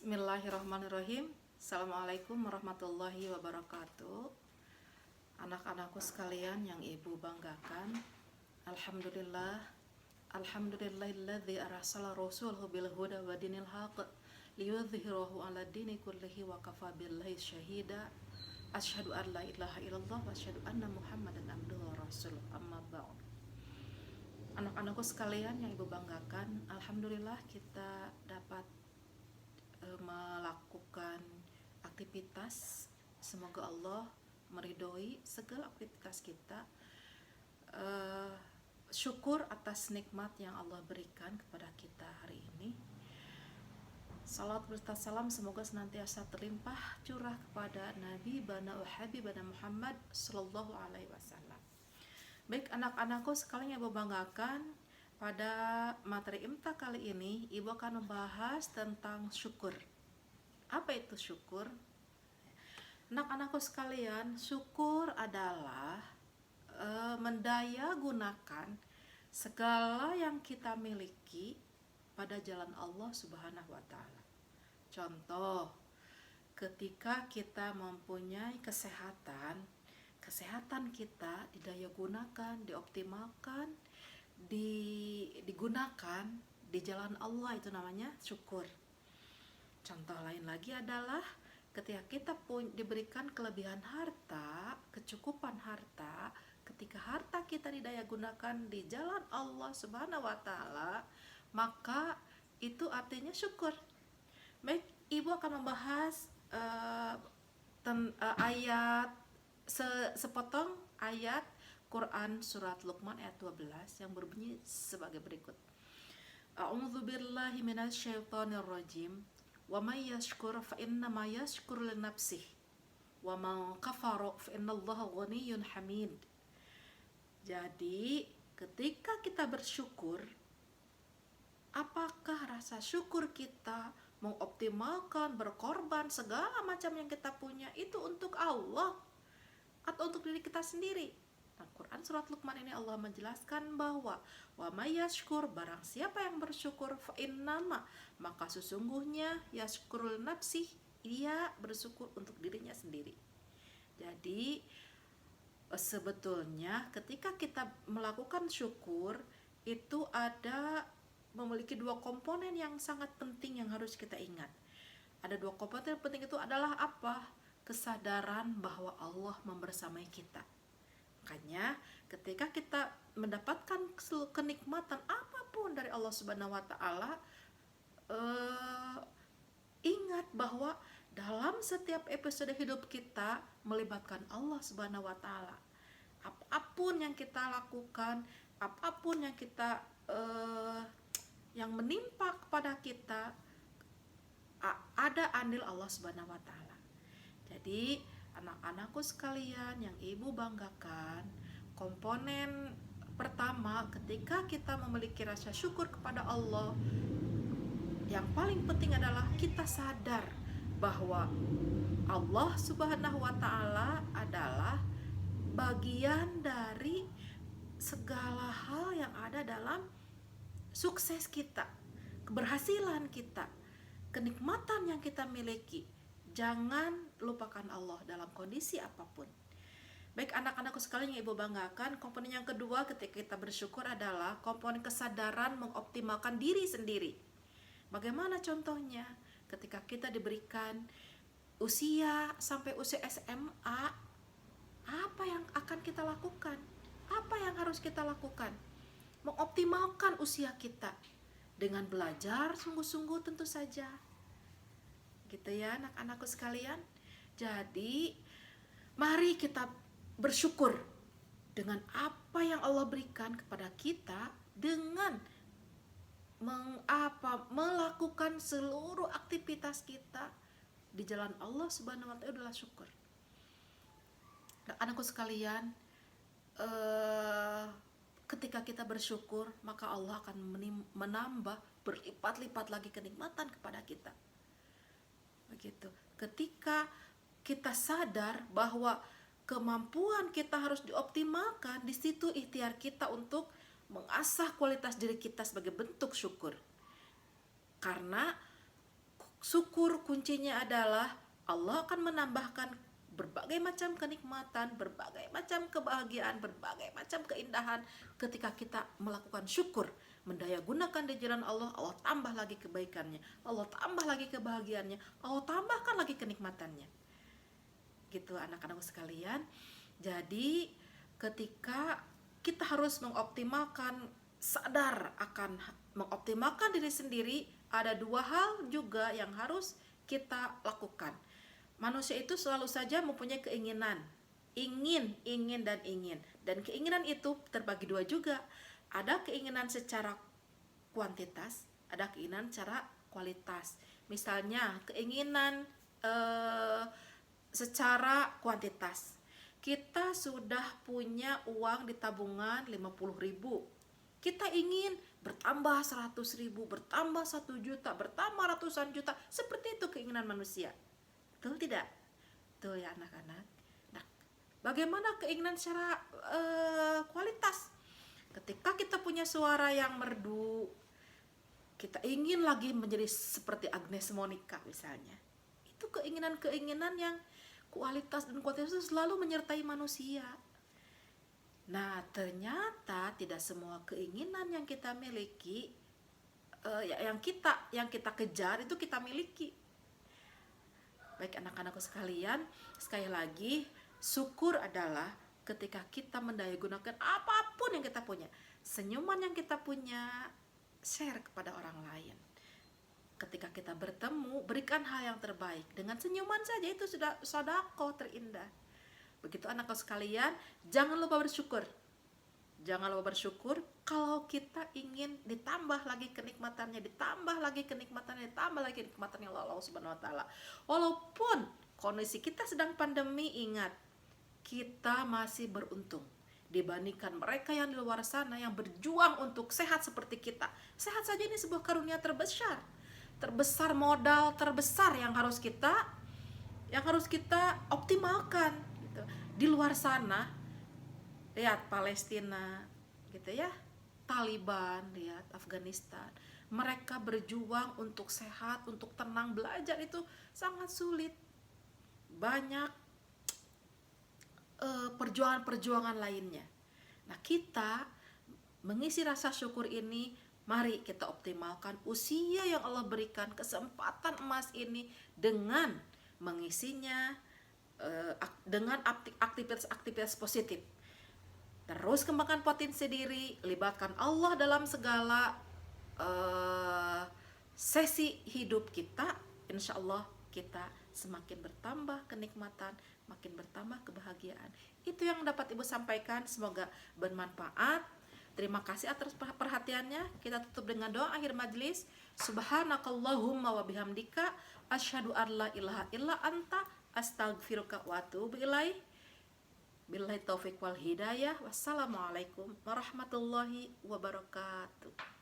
Bismillahirrahmanirrahim. Assalamualaikum warahmatullahi wabarakatuh. Anak-anakku sekalian yang ibu banggakan, Alhamdulillah, Alhamdulillahilladzi arsala rasulahu bil huda wa dinil haq liyudhhirahu 'ala dini kullihi wa kafa billahi syahida. Asyhadu an la ilaha illallah wa asyhadu anna Muhammadan abduhu wa rasuluh. Amma ba'd. Anak-anakku sekalian yang ibu banggakan, alhamdulillah kita dapat melakukan aktivitas. Semoga Allah meridhoi segala aktivitas kita. Syukur atas nikmat yang Allah berikan kepada kita hari ini. Salat berserta salam semoga senantiasa terlimpah curah kepada Nabi bana Habibana Muhammad sallallahu alaihi wasallam. Baik anak-anakku sekalian yang ibu banggakan, pada materi IMTA kali ini ibu akan membahas tentang syukur. Apa itu syukur? Anak-anakku sekalian, syukur adalah mendaya gunakan segala yang kita miliki pada jalan Allah Subhanahu wa taala. Contoh, ketika kita mempunyai kesehatan kita didaya gunakan, dioptimalkan, digunakan di jalan Allah, itu namanya syukur. Contoh lain lagi adalah ketika kita diberikan kelebihan harta, kecukupan harta, ketika harta kita didaya gunakan di jalan Allah Subhanahu wa taala, maka itu artinya syukur. Baik, ibu akan membahas ayat sepotong ayat Quran surat Luqman ayat 12 yang berbunyi sebagai berikut. A'udzu billahi minasyaitonir rajim. Wa may yashkur fa innama yashkuru li nafsihi wa man kafara fa innallaha ghaniyyun hamid. Jadi, ketika kita bersyukur, apakah rasa syukur kita mengoptimalkan, berkorban segala macam yang kita punya itu untuk Allah atau untuk diri kita sendiri? Nah, Quran surat Luqman ini Allah menjelaskan bahwa wa may yashkur, barang siapa yang bersyukur, fa innama, maka sesungguhnya yashkurul nafsih, dia bersyukur untuk dirinya sendiri. Jadi sebetulnya ketika kita melakukan syukur itu memiliki dua komponen yang sangat penting yang harus kita ingat. Ada dua komponen penting, itu adalah apa? Kesadaran bahwa Allah membersamai kita. Makanya ketika kita mendapatkan kenikmatan apapun dari Allah Subhanahu wa taala, ingat bahwa dalam setiap episode hidup kita melibatkan Allah Subhanahu wa taala. Apapun yang kita lakukan, apapun yang kita yang menimpa kepada kita, ada andil Allah Subhanahu wa taala. Jadi anak-anakku sekalian yang ibu banggakan, komponen pertama ketika kita memiliki rasa syukur kepada Allah, yang paling penting adalah kita sadar bahwa Allah Subhanahu wa taala adalah bagian dari segala hal yang ada dalam sukses kita, keberhasilan kita, kenikmatan yang kita miliki. Jangan lupakan Allah dalam kondisi apapun. Baik anak-anakku sekalian yang ibu banggakan, komponen yang kedua ketika kita bersyukur adalah komponen kesadaran mengoptimalkan diri sendiri. Bagaimana contohnya? Ketika kita diberikan usia sampai usia SMA, apa yang akan kita lakukan? Apa yang harus kita lakukan? Mengoptimalkan usia kita dengan belajar sungguh-sungguh tentu saja. Gitu ya anak-anakku sekalian. Jadi mari kita bersyukur dengan apa yang Allah berikan kepada kita, dengan melakukan seluruh aktivitas kita di jalan Allah Subhanahu wa taala adalah syukur. Anak-anakku sekalian, ketika kita bersyukur, maka Allah akan menambah berlipat-lipat lagi kenikmatan kepada kita. Begitu. Ketika kita sadar bahwa kemampuan kita harus dioptimalkan, di situ ikhtiar kita untuk mengasah kualitas diri kita sebagai bentuk syukur. Karena syukur kuncinya adalah Allah akan menambahkan berbagai macam kenikmatan, berbagai macam kebahagiaan, berbagai macam keindahan ketika kita melakukan syukur, mendaya gunakan di jalan Allah. Allah tambah lagi kebaikannya, Allah tambah lagi kebahagiaannya, Allah tambahkan lagi kenikmatannya. Gitu anak-anakku sekalian. Jadi ketika kita harus mengoptimalkan, sadar akan mengoptimalkan diri sendiri, ada dua hal juga yang harus kita lakukan. Manusia itu selalu saja mempunyai keinginan, ingin dan keinginan itu terbagi dua juga. Ada keinginan secara kuantitas, ada keinginan secara kualitas. Misalnya keinginan secara kuantitas, kita sudah punya uang di tabungan 50.000, kita ingin bertambah 100.000, bertambah 1 juta, bertambah ratusan juta. Seperti itu keinginan manusia, betul tidak? Tuh ya anak-anak. Nah, bagaimana keinginan secara kualitas? Ketika kita punya suara yang merdu, kita ingin lagi menjadi seperti Agnes Monica misalnya. Itu keinginan-keinginan yang kualitas dan kuantitas itu selalu menyertai manusia. Nah, ternyata tidak semua keinginan yang kita miliki, yang kita kejar itu kita miliki. Baik anak-anakku sekalian, sekali lagi, syukur adalah ketika kita mendaya gunakan apapun yang kita punya. Senyuman yang kita punya, share kepada orang lain. Ketika kita bertemu, berikan hal yang terbaik. Dengan senyuman saja itu sudah sedekah terindah. Begitu anak-anak sekalian, jangan lupa bersyukur. Jangan lupa bersyukur kalau kita ingin ditambah lagi kenikmatannya, ditambah lagi kenikmatannya Allah Subhanahu wa taala. Walaupun kondisi kita sedang pandemi, ingat, kita masih beruntung dibandingkan mereka yang di luar sana yang berjuang untuk sehat seperti kita. Sehat saja ini sebuah karunia terbesar, modal terbesar yang harus kita optimalkan gitu. Di luar sana, lihat Palestina gitu ya, Taliban, lihat Afghanistan, mereka berjuang untuk sehat, untuk tenang, belajar itu sangat sulit. Banyak perjuangan-perjuangan lainnya. Nah, kita mengisi rasa syukur ini, mari kita optimalkan usia yang Allah berikan, kesempatan emas ini dengan mengisinya dengan aktivitas-aktivitas positif. Terus kembangkan potensi diri, libatkan Allah dalam segala sesi hidup kita. Insya Allah kita semakin bertambah kenikmatan, makin bertambah kebahagiaan. Itu yang dapat Ibu sampaikan, semoga bermanfaat. Terima kasih atas perhatiannya. Kita tutup dengan doa akhir majlis. Subhanakallahumma wa bihamdika asyhadu an la ilaha illa anta astaghfiruka wa atubu ilaih. Billahi taufiq wal hidayah. Wassalamualaikum warahmatullahi wabarakatuh.